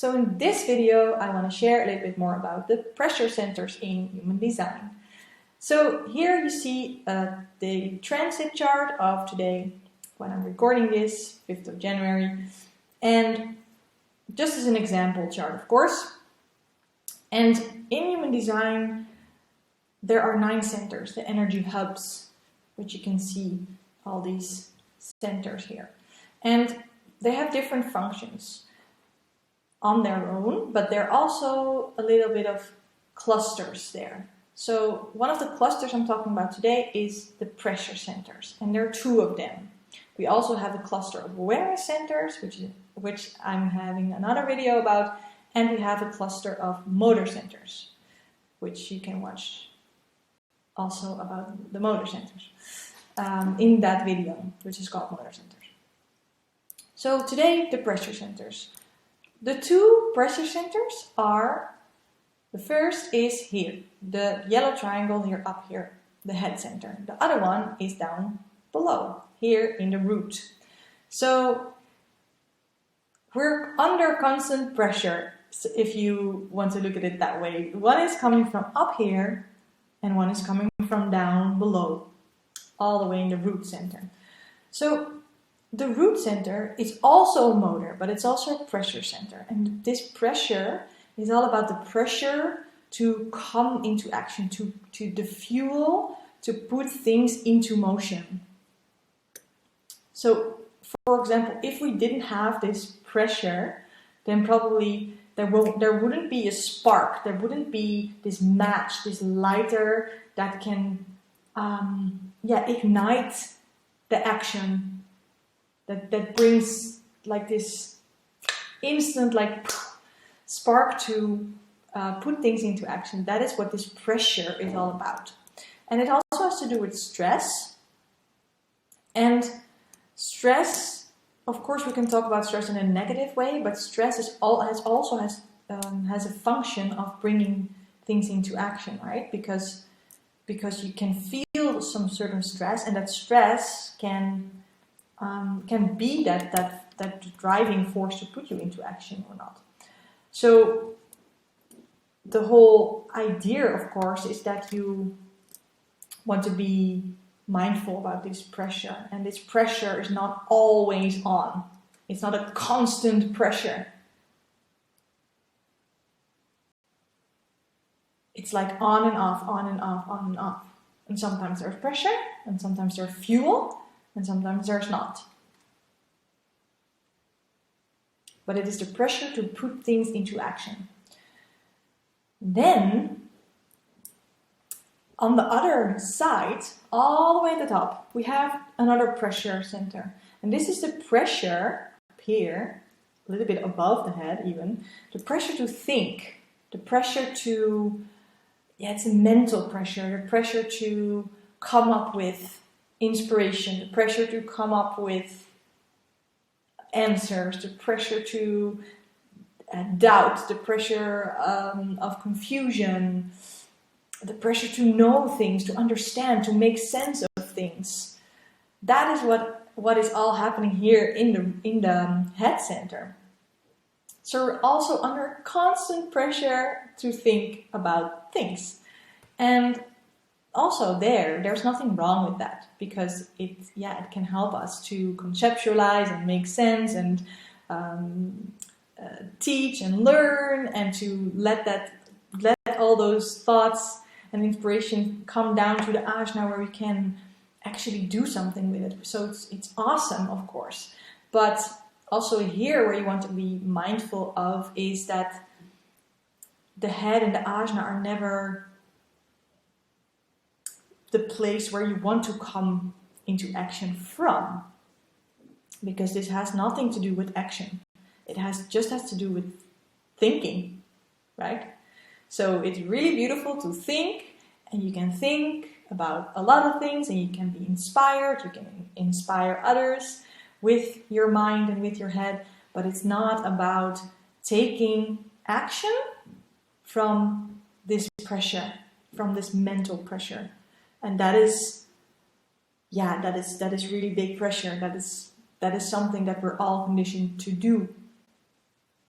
So in this video, I want to share a little bit more about the pressure centers in human design. So here you see the transit chart of today, when I'm recording this, 5th of January. And just as an example chart, of course. And in human design, there are 9 centers, the energy hubs, which you can see all these centers here. And they have different functions on their own, but they're also a little bit of clusters there. So one of the clusters I'm talking about today is the pressure centers, and there are 2 of them. We also have a cluster of awareness centers, which I'm having another video about, and we have a cluster of motor centers, which you can watch also about the motor centers in that video, which is called motor centers. So today, the pressure centers. The 2 pressure centers are, the first is here, the yellow triangle here up here, the head center. The other one is down below, here in the root. So we're under constant pressure, if you want to look at it that way. One is coming from up here, and one is coming from down below, all the way in the root center. So the root center is also a motor, but it's also a pressure center. And this pressure is all about the pressure to come into action, to the fuel, to put things into motion. So, for example, if we didn't have this pressure, then probably there wouldn't be a spark, there wouldn't be this match, this lighter that can ignite the action, that brings like this instant spark to put things into action. That is what this pressure is all about. And it also has to do with stress. And stress, of course, we can talk about stress in a negative way, but stress has a function of bringing things into action, right? Because you can feel some certain stress, and that stress can be that driving force to put you into action or not. So the whole idea, of course, is that you want to be mindful about this pressure, and this pressure is not always on. It's not a constant pressure. It's like on and off, on and off, on and off. And sometimes there's pressure, and sometimes there's fuel, and sometimes there's not. But it is the pressure to put things into action. Then, on the other side, all the way at the top, we have another pressure center. And this is the pressure up here, a little bit above the head even, the pressure to think, the pressure to, it's a mental pressure, the pressure to come up with inspiration, the pressure to come up with answers, the pressure to doubt, the pressure of confusion, the pressure to know things, to understand, to make sense of things. That is what is all happening here in the head center. So we're also under constant pressure to think about things. And also there's nothing wrong with that, because it can help us to conceptualize and make sense and teach and learn, and to let all those thoughts and inspiration come down to the ajna, where we can actually do something with it. So it's awesome, of course. But also here, where you want to be mindful of is that the head and the ajna are never the place where you want to come into action from, because this has nothing to do with action. It just has to do with thinking, right? So it's really beautiful to think, and you can think about a lot of things, and you can be inspired, you can inspire others with your mind and with your head, but it's not about taking action from this pressure, from this mental pressure. And that is really big pressure. That is something that we're all conditioned to do.